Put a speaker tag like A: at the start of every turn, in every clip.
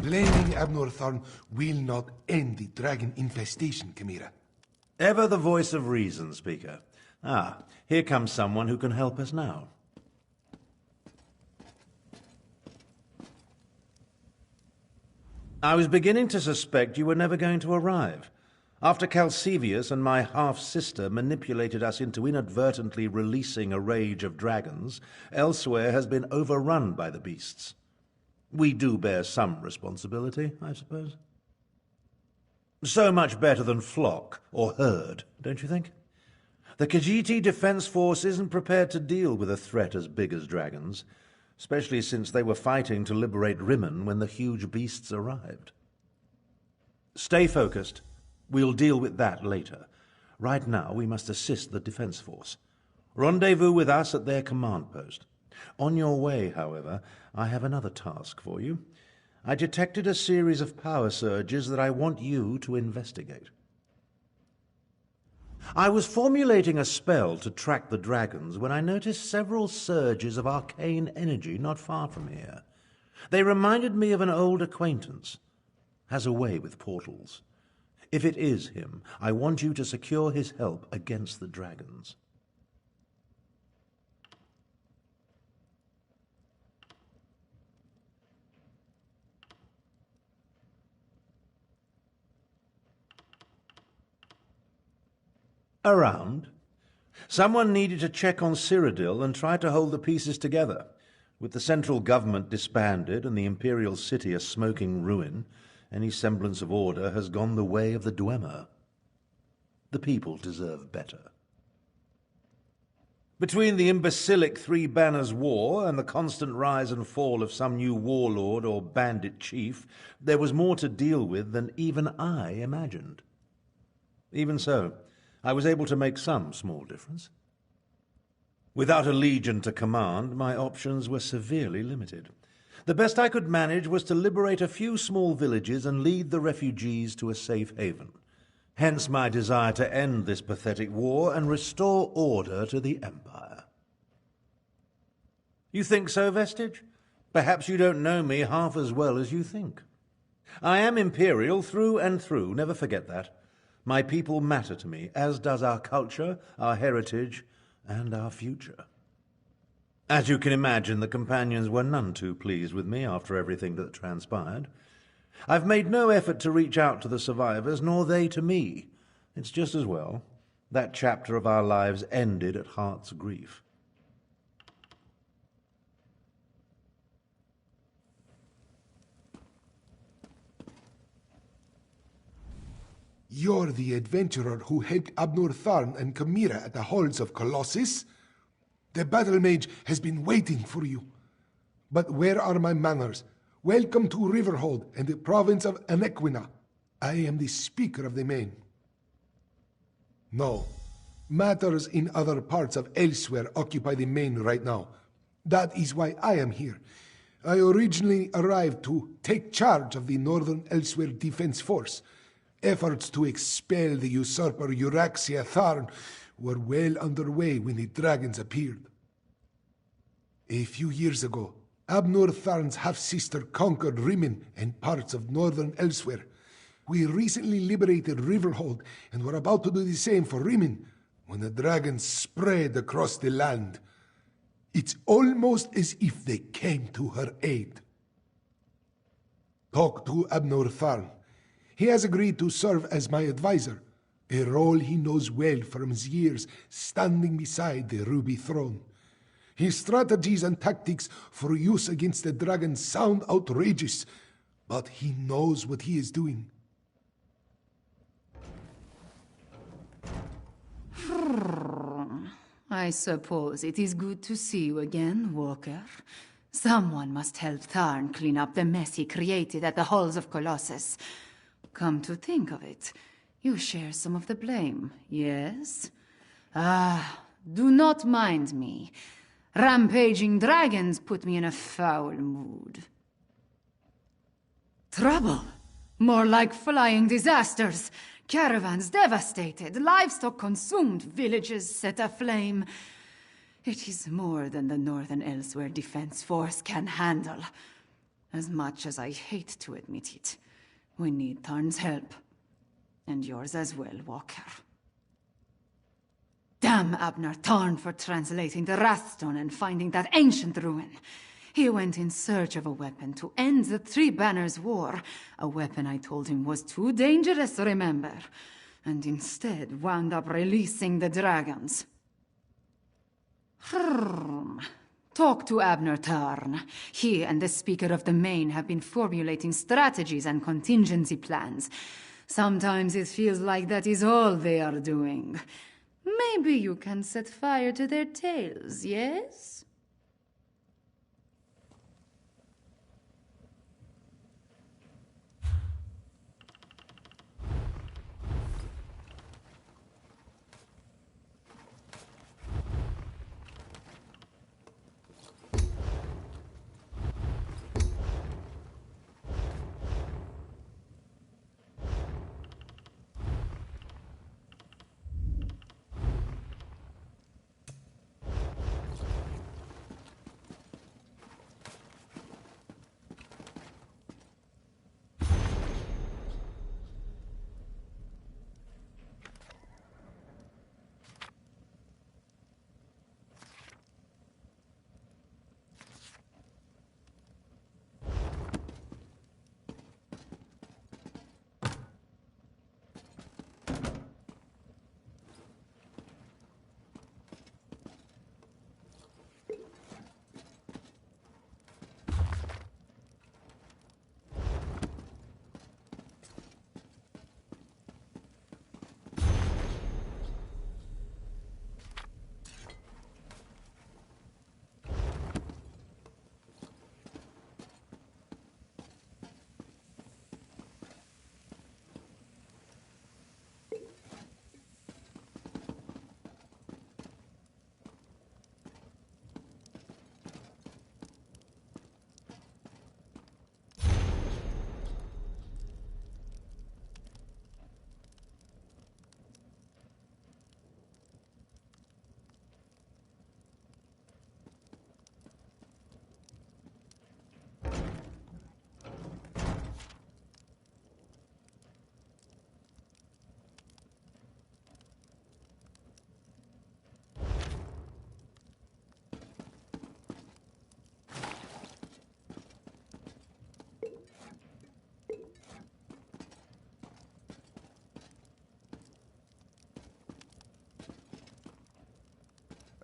A: Blaming Abnorthorn will not end the dragon infestation, Chimera.
B: Ever the voice of reason, Speaker. Ah, here comes someone who can help us now. I was beginning to suspect you were never going to arrive. After Calcevius and my half-sister manipulated us into inadvertently releasing a rage of dragons, Elsweyr has been overrun by the beasts. We do bear some responsibility, I suppose. So much better than flock or herd, don't you think? The Khajiit Defense Force isn't prepared to deal with a threat as big as dragons, especially since they were fighting to liberate Rimmon when the huge beasts arrived. Stay focused. We'll deal with that later. Right now, we must assist the Defense Force. Rendezvous with us at their command post. On your way, however, I have another task for you. I detected a series of power surges that I want you to investigate. I was formulating a spell to track the dragons when I noticed several surges of arcane energy not far from here. They reminded me of an old acquaintance. Has a way with portals. If it is him, I want you to secure his help against the dragons. Around. Someone needed to check on Cyrodiil and try to hold the pieces together. With the central government disbanded and the imperial city a smoking ruin, any semblance of order has gone the way of the Dwemer. The people deserve better. Between the imbecilic Three Banners War and the constant rise and fall of some new warlord or bandit chief, there was more to deal with than even I imagined. Even so, I was able to make some small difference. Without a legion to command, my options were severely limited. The best I could manage was to liberate a few small villages and lead the refugees to a safe haven. Hence my desire to end this pathetic war and restore order to the Empire. You think so, Vestige? Perhaps you don't know me half as well as you think. I am Imperial through and through, never forget that. My people matter to me, as does our culture, our heritage, and our future. As you can imagine, the companions were none too pleased with me after everything that transpired. I've made no effort to reach out to the survivors, nor they to me. It's just as well. That chapter of our lives ended at Heart's grief.
A: You're the adventurer who helped Abnorthorn and Chimera at the halls of Colossus? The battle mage has been waiting for you. But where are my manners? Welcome to Riverhold and the province of An-Xileel. I am the Speaker of the Main. No. Matters in other parts of Elsweyr occupy the Main right now. That is why I am here. I originally arrived to take charge of the Northern Elsweyr Defense Force. Efforts to expel the usurper Euraxia Tharn were well underway when the dragons appeared. A few years ago, Abnorthorn's half-sister conquered Rimmon and parts of northern Elsweyr. We recently liberated Riverhold and were about to do the same for Rimmon when the dragons spread across the land. It's almost as if they came to her aid. Talk to Abnorthorn. He has agreed to serve as my advisor, a role he knows well from his years standing beside the Ruby Throne. His strategies and tactics for use against the dragons sound outrageous, but he knows what he is doing.
C: I suppose it is good to see you again, Walker. Someone must help Tharn clean up the mess he created at the halls of Colossus. Come to think of it, you share some of the blame, yes? Do not mind me. Rampaging dragons put me in a foul mood. Trouble? More like flying disasters. Caravans devastated, livestock consumed, villages set aflame. It is more than the Northern Elsweyr Defense Force can handle. As much as I hate to admit it, we need Tarn's help. And yours as well, Walker. Damn Abner Tarn for translating the Wrathstone and finding that ancient ruin. He went in search of a weapon to end the Three Banners War, a weapon I told him was too dangerous, remember, and instead wound up releasing the dragons. Talk to Abner Tarn. He and the Speaker of the Main have been formulating strategies and contingency plans. Sometimes it feels like that is all they are doing. Maybe you can set fire to their tails, yes?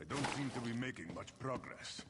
D: Don't seem to be making much progress.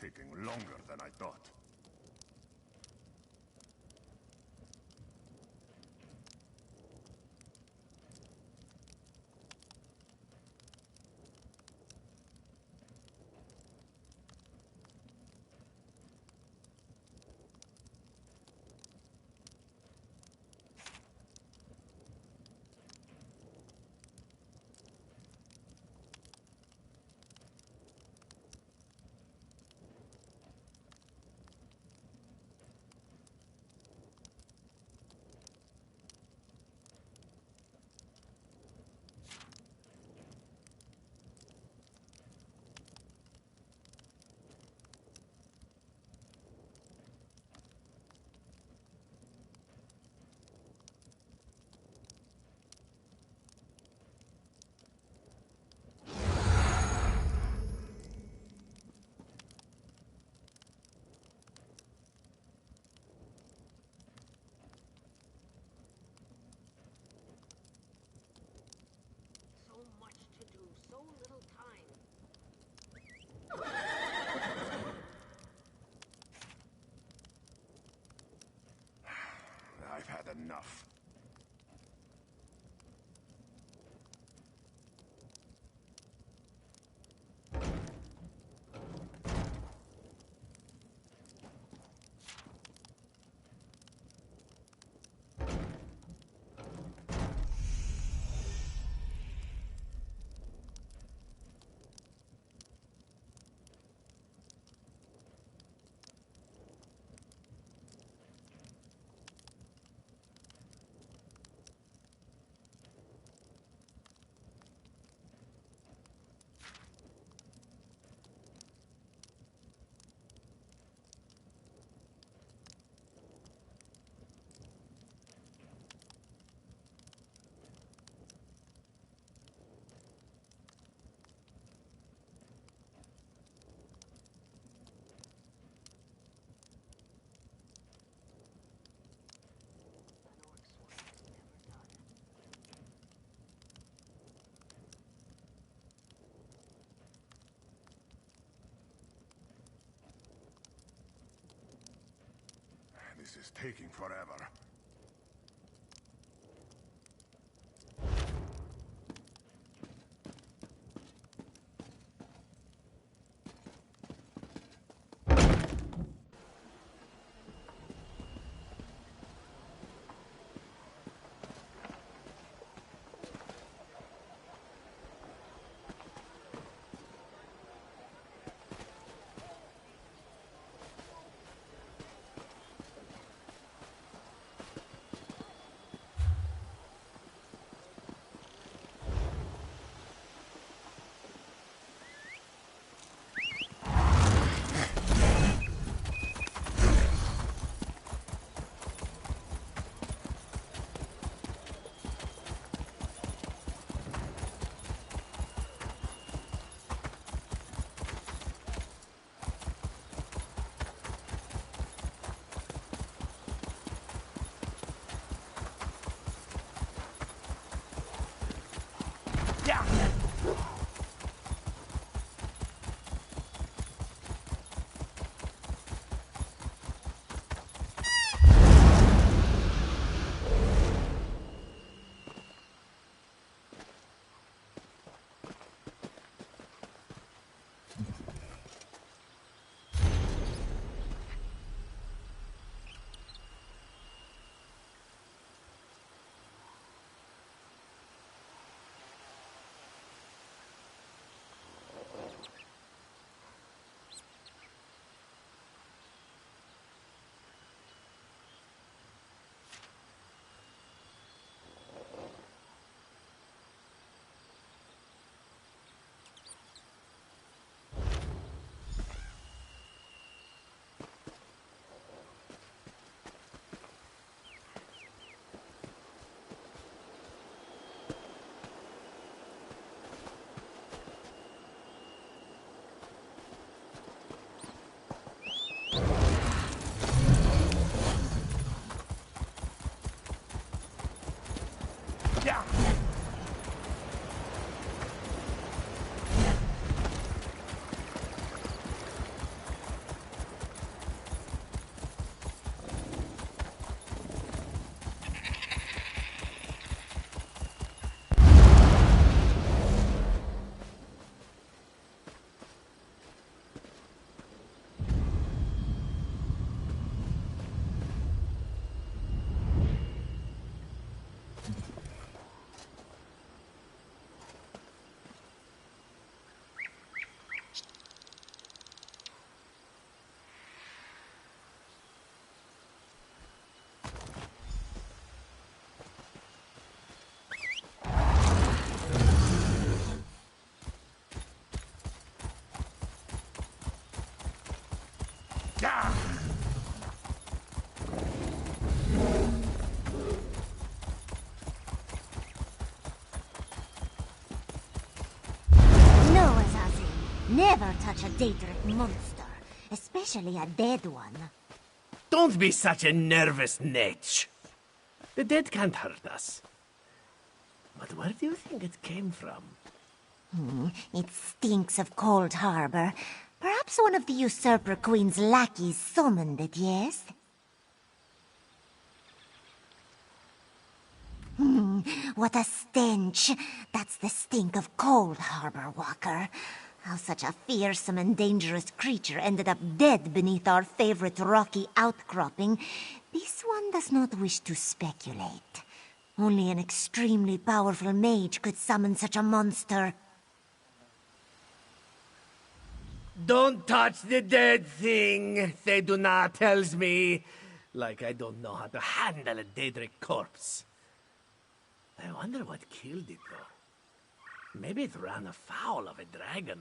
D: Taking longer than I thought. enough. This is taking forever.
E: Never touch a Daedric monster, especially a dead one.
F: Don't be such a nervous netch. The dead can't hurt us. But where do you think it came from?
E: It stinks of Cold Harbor. Perhaps one of the Usurper Queen's lackeys summoned it, yes? What a stench! That's the stink of Cold Harbor, Walker. How such a fearsome and dangerous creature ended up dead beneath our favorite rocky outcropping, this one does not wish to speculate. Only an extremely powerful mage could summon such a monster.
F: Don't touch the dead thing, Theduna tells me. Like I don't know how to handle a Daedric corpse. I wonder what killed it, though. Maybe it ran afoul of a dragon.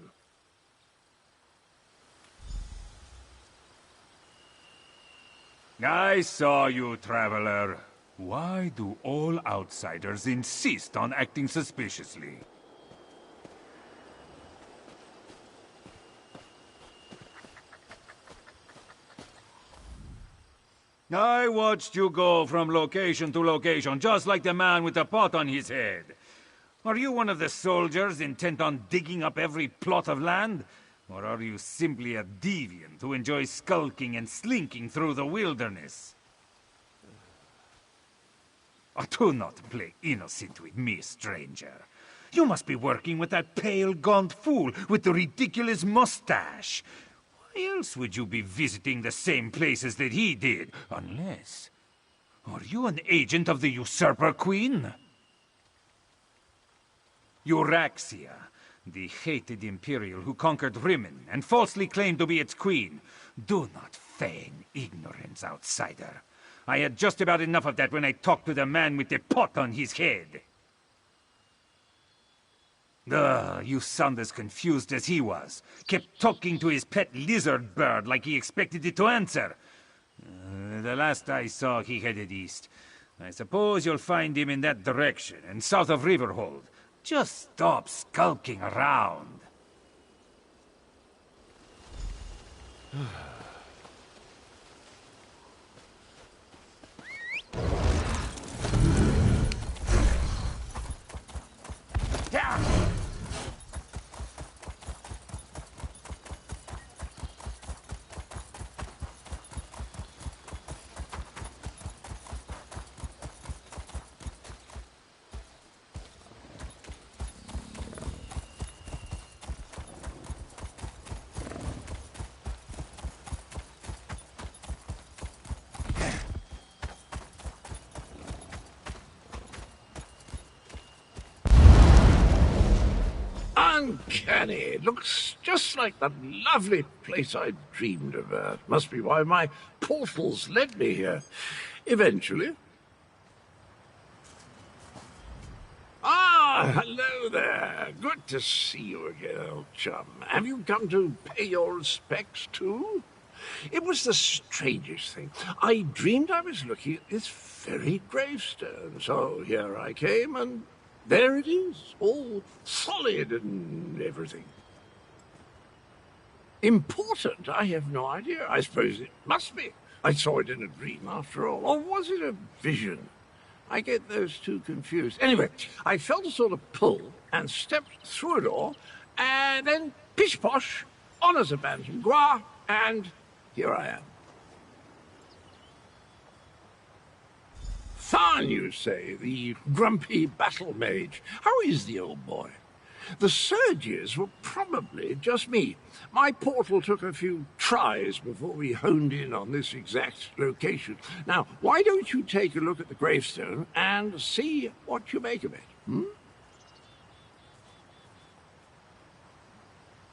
D: I saw you, traveler. Why do all outsiders insist on acting suspiciously? I watched you go from location to location, just like the man with the pot on his head. Are you one of the soldiers intent on digging up every plot of land? Or are you simply a deviant who enjoys skulking and slinking through the wilderness? Oh, do not play innocent with me, stranger. You must be working with that pale, gaunt fool with the ridiculous mustache. Why else would you be visiting the same places that he did? Unless... Are you an agent of the Usurper Queen? Euraxia, the hated Imperial who conquered Rimmon and falsely claimed to be its queen. Do not feign ignorance, outsider. I had just about enough of that when I talked to the man with the pot on his head. You sound as confused as he was. Kept talking to his pet lizard bird like he expected it to answer. The last I saw, he headed east. I suppose you'll find him in that direction, and south of Riverhold. Just stop skulking around.
G: Uncanny. Looks just like that lovely place I dreamed of. Must be why my portals led me here. Eventually. Ah, hello there. Good to see you again, old chum. Have you come to pay your respects too? It was the strangest thing. I dreamed I was looking at this very gravestone, so here I came, and there it is, all solid and everything. Important? I have no idea. I suppose it must be. I saw it in a dream after all. Or was it a vision? I get those two confused. Anyway, I felt a sort of pull and stepped through a door, and then pish-posh, on as a bantam gras, and here I am. Tharn, you say, the grumpy battle mage. How is the old boy? The surges were probably just me. My portal took a few tries before we honed in on this exact location. Now, why don't you take a look at the gravestone and see what you make of it,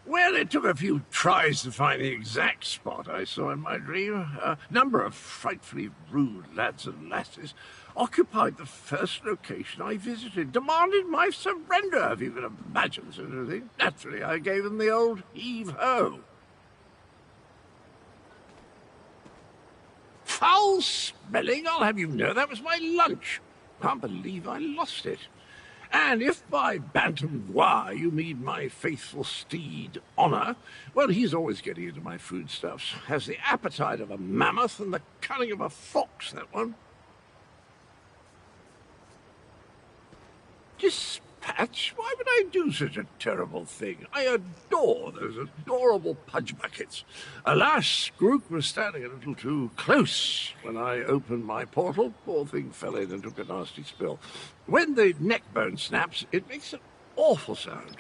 G: Well, it took a few tries to find the exact spot I saw in my dream. A number of frightfully rude lads and lasses occupied the first location I visited, demanded my surrender, if you can imagine such a thing. Naturally, I gave them the old heave-ho. Foul smelling, I'll have you know that was my lunch. Can't believe I lost it. And if by bantam noir you mean my faithful steed, Honor, well, he's always getting into my foodstuffs. Has the appetite of a mammoth and the cunning of a fox, that one. Dispassionate that? Why would I do such a terrible thing? I adore those adorable pudge buckets. Alas, Grook was standing a little too close when I opened my portal. Poor thing fell in and took a nasty spill. When the neck bone snaps, it makes an awful sound.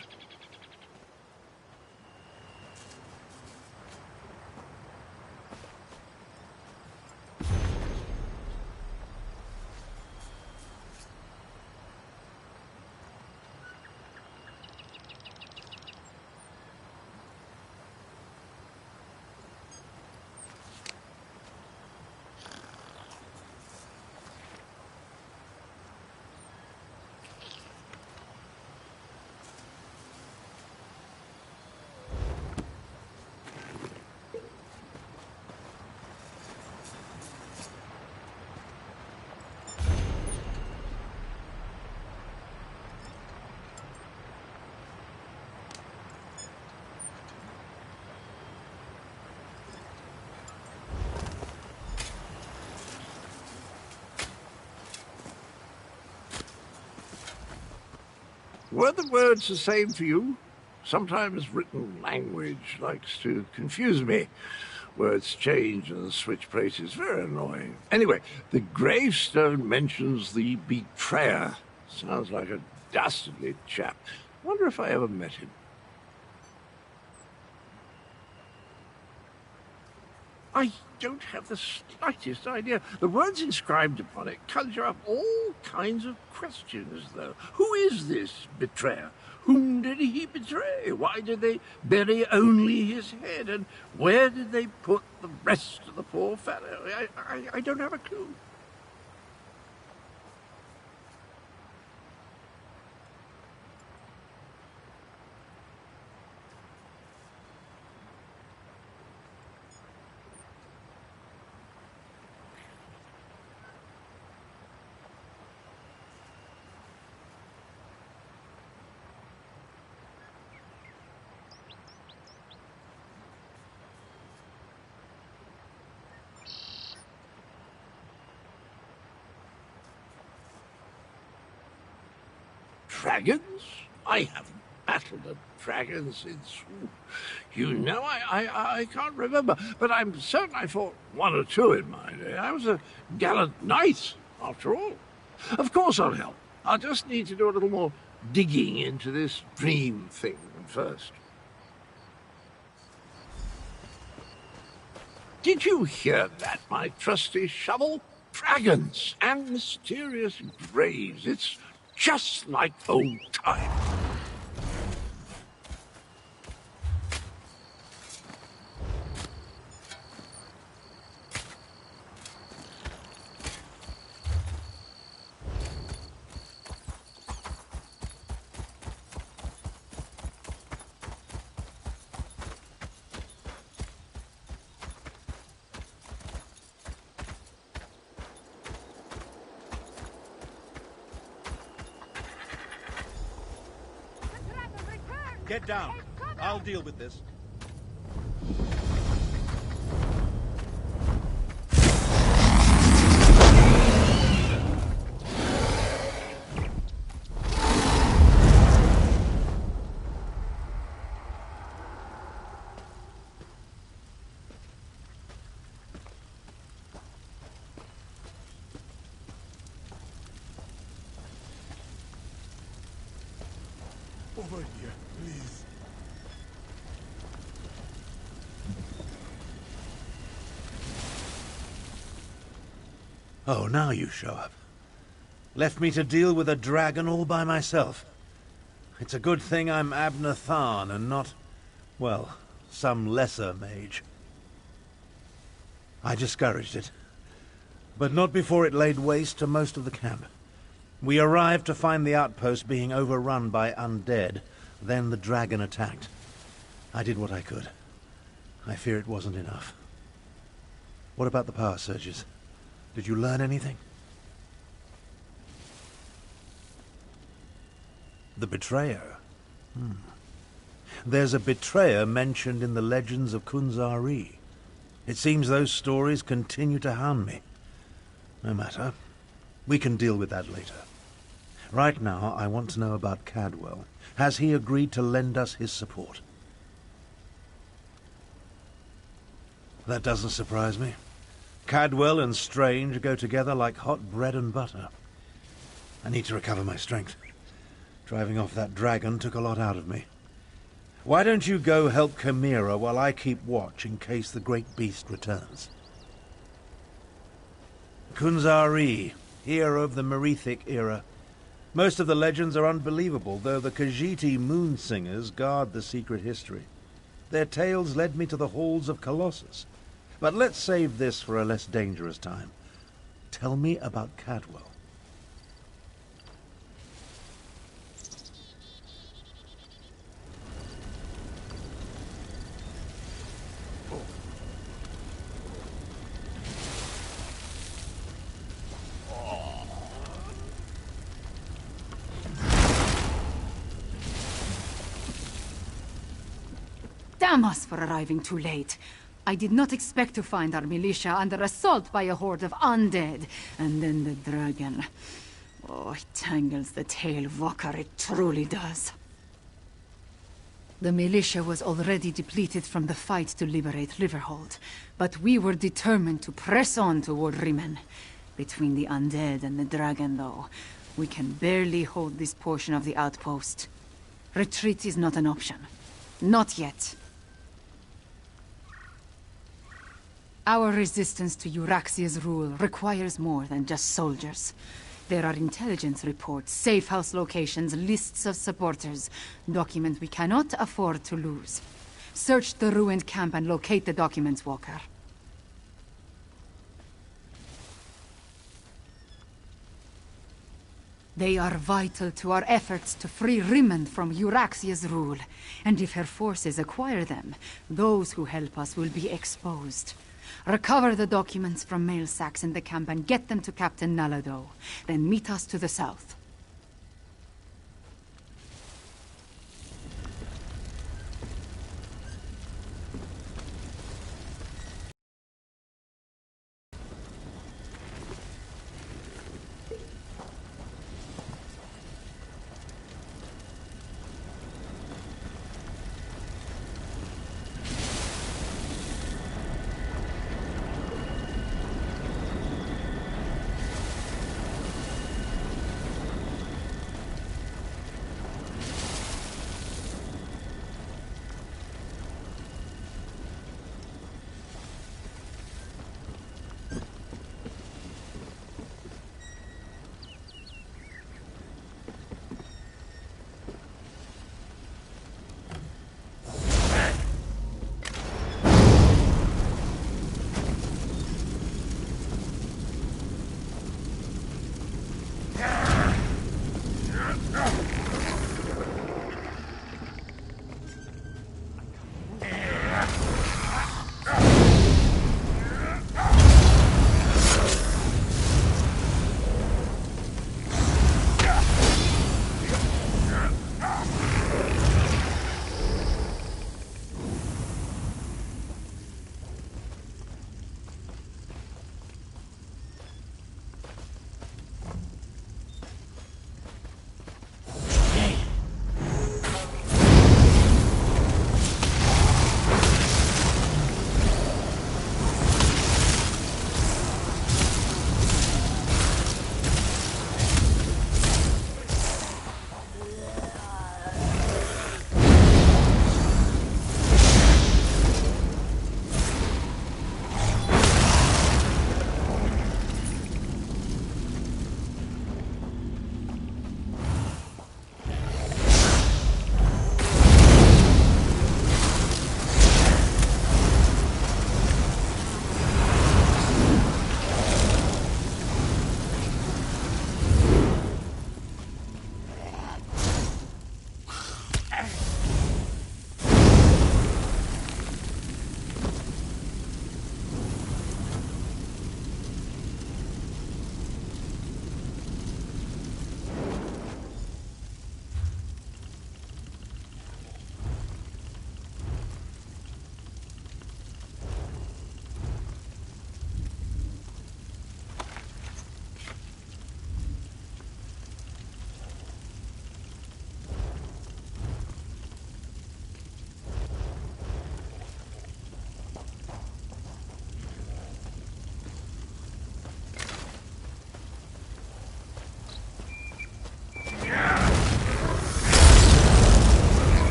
G: Were the words the same for you? Sometimes written language likes to confuse me. Words change and switch places. Very annoying. Anyway, the gravestone mentions the betrayer. Sounds like a dastardly chap. Wonder if I ever met him. I don't have the slightest idea. The words inscribed upon it conjure up all kinds of questions, though. Who is this betrayer? Whom did he betray? Why did they bury only his head? And where did they put the rest of the poor fellow? I don't have a clue. Dragons? I haven't battled a dragon since, I can't remember. But I'm certain I fought one or two in my day. I was a gallant knight, after all. Of course I'll help. I'll just need to do a little more digging into this dream thing first. Did you hear that, my trusty shovel? Dragons and mysterious graves. It's just like old times.
B: Get down. I'll deal with this.
A: Over here, please.
B: Oh, now you show up. Left me to deal with a dragon all by myself. It's a good thing I'm Abner Tharn and not, well, some lesser mage. I discouraged it, but not before it laid waste to most of the camp. We arrived to find the outpost being overrun by undead. Then the dragon attacked. I did what I could. I fear it wasn't enough. What about the power surges? Did you learn anything? The betrayer. There's a betrayer mentioned in the legends of Kunzari. It seems those stories continue to hound me. No matter. We can deal with that later. Right now, I want to know about Cadwell. Has he agreed to lend us his support? That doesn't surprise me. Cadwell and Strange go together like hot bread and butter. I need to recover my strength. Driving off that dragon took a lot out of me. Why don't you go help Chimera while I keep watch in case the great beast returns? Kunzari, hero of the Merethic era. Most of the legends are unbelievable, though the Khajiiti moon singers guard the secret history. Their tales led me to the halls of Colossus. But let's save this for a less dangerous time. Tell me about Cadwell.
C: Damn us for arriving too late. I did not expect to find our militia under assault by a horde of undead. And then the dragon. Oh, it tangles the tail, Walker, it truly does. The militia was already depleted from the fight to liberate Liverhold, but we were determined to press on toward Riemann. Between the undead and the dragon, though, we can barely hold this portion of the outpost. Retreat is not an option. Not yet. Our resistance to Euraxia's rule requires more than just soldiers. There are intelligence reports, safe house locations, lists of supporters. Documents we cannot afford to lose. Search the ruined camp and locate the documents, Walker. They are vital to our efforts to free Riemann from Euraxia's rule. And if her forces acquire them, those who help us will be exposed. Recover the documents from male sacks in the camp and get them to Captain Nalado. Then meet us to the south.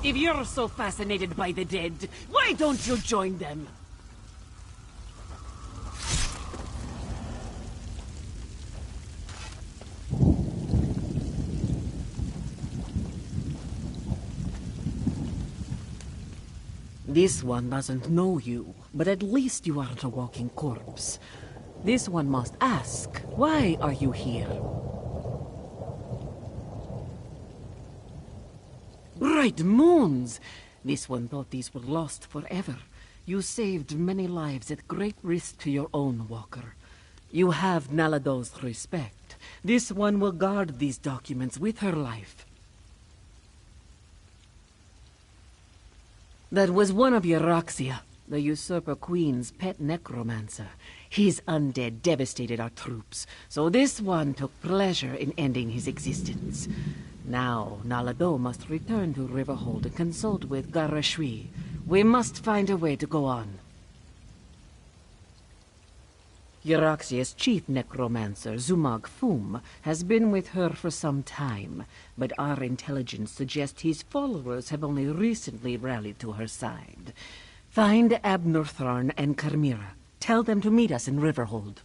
H: If you're so fascinated by the dead, why don't you join them? This one doesn't know you, but at least you aren't a walking corpse. This one must ask, why are you here? Bright moons! This one thought these were lost forever. You saved many lives at great risk to your own, Walker. You have Nalado's respect. This one will guard these documents with her life. That was one of Euroxia, the Usurper Queen's pet necromancer. His undead devastated our troops, so this one took pleasure in ending his existence. Now, Nalado must return to Riverhold and consult with Garashui. We must find a way to go on. Euroxia's chief necromancer, Zumag Fum, has been with her for some time, but our intelligence suggests his followers have only recently rallied to her side. Find Abnortharn and Carmira. Tell them to meet us in Riverhold.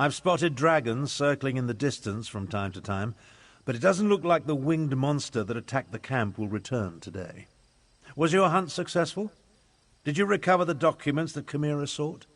B: I've spotted dragons circling in the distance from time to time, but it doesn't look like the winged monster that attacked the camp will return today. Was your hunt successful? Did you recover the documents that Chimera sought?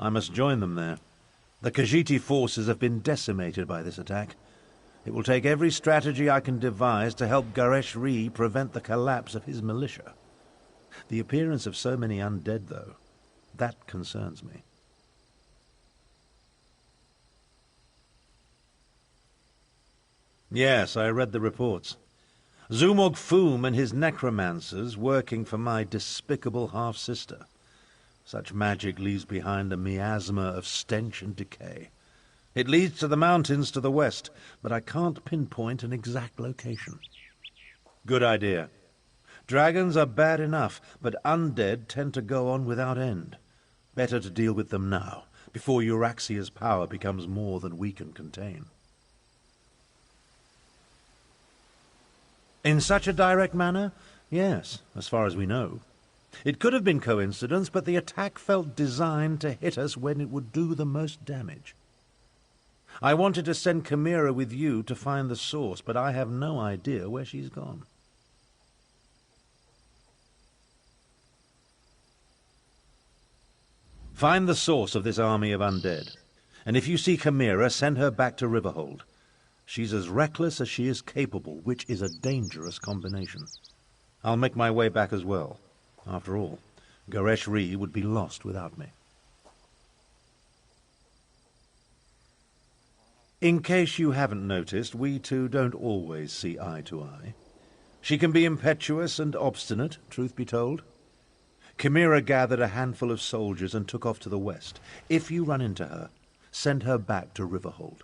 B: I must join them there. The Khajiiti forces have been decimated by this attack. It will take every strategy I can devise to help Garesh-Ri prevent the collapse of his militia. The appearance of so many undead, though, that concerns me. Yes, I read the reports. Zumog Foom and his necromancers working for my despicable half-sister. Such magic leaves behind a miasma of stench and decay. It leads to the mountains to the west, but I can't pinpoint an exact location. Good idea. Dragons are bad enough, but undead tend to go on without end. Better to deal with them now, before Euraxia's power becomes more than we can contain. In such a direct manner? Yes, as far as we know. It could have been coincidence, but the attack felt designed to hit us when it would do the most damage. I wanted to send Chimera with you to find the source, but I have no idea where she's gone. Find the source of this army of undead, and if you see Chimera, send her back to Riverhold. She's as reckless as she is capable, which is a dangerous combination. I'll make my way back as well. After all, Garesh-Ri would be lost without me. In case you haven't noticed, we two don't always see eye to eye. She can be impetuous and obstinate, truth be told. Chimera gathered a handful of soldiers and took off to the west. If you run into her, send her back to Riverhold.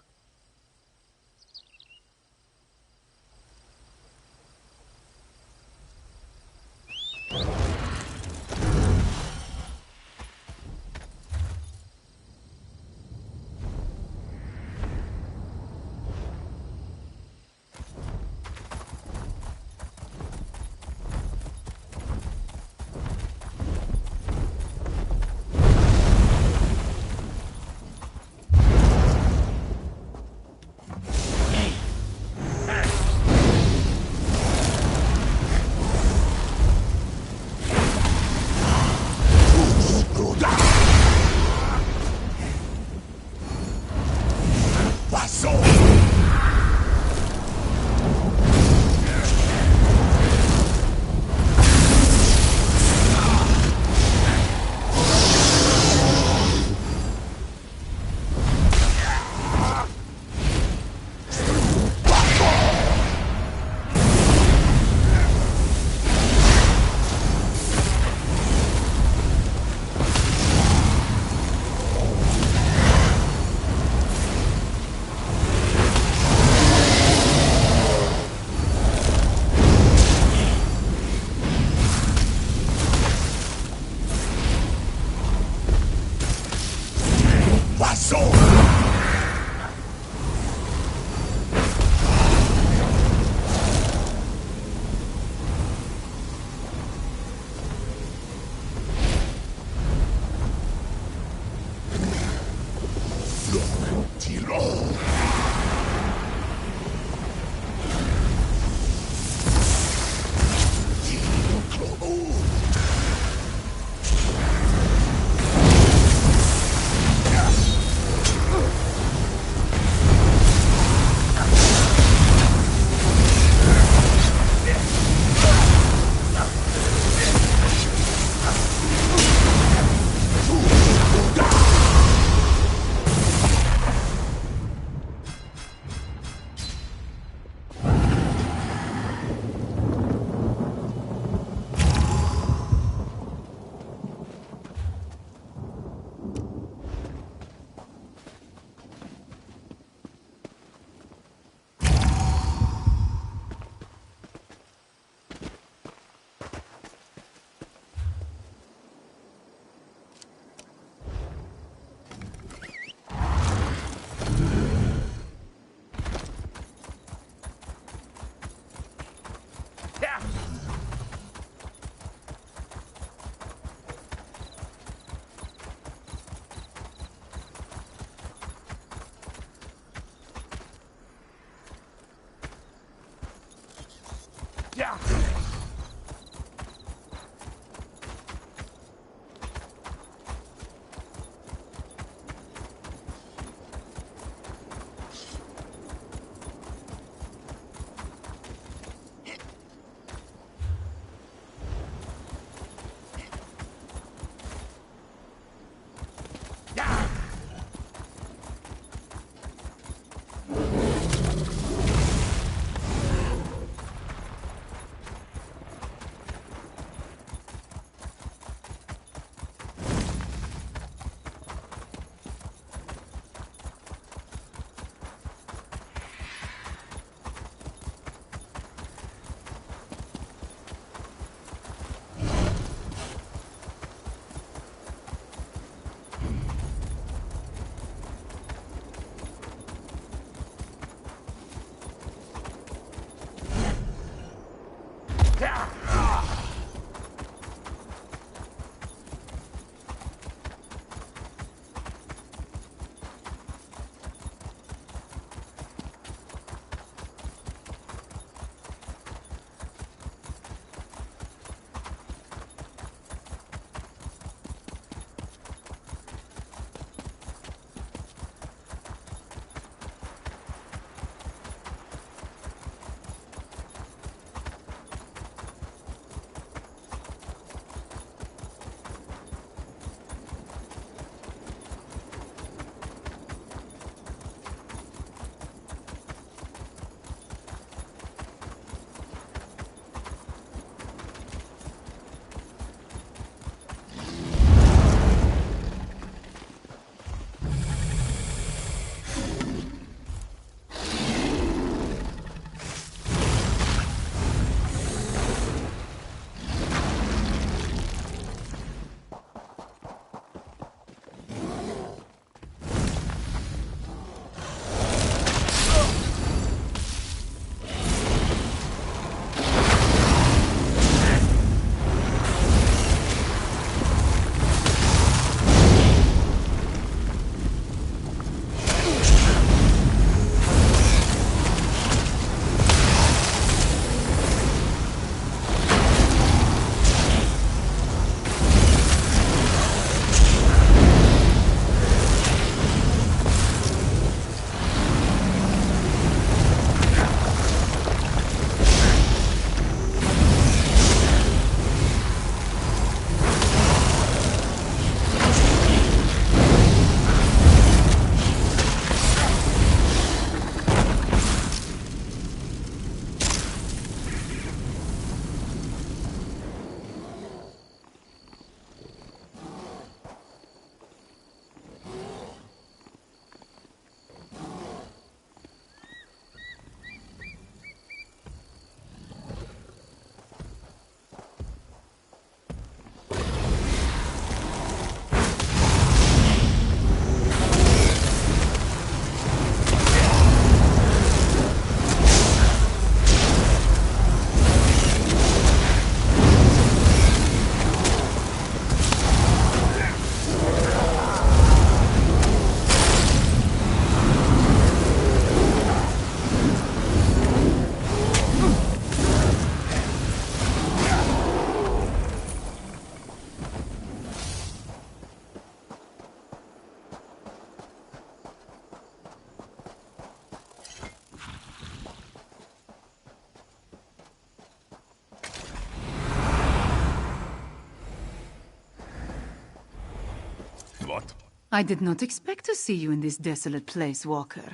I: what?
C: I did not expect to see you in this desolate place, Walker.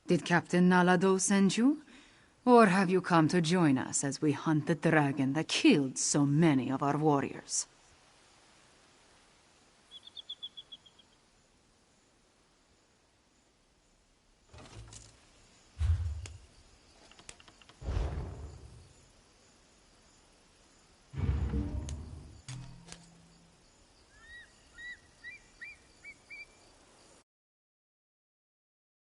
C: Did Captain Nalado send you? Or have you come to join us as we hunt the dragon that killed so many of our warriors?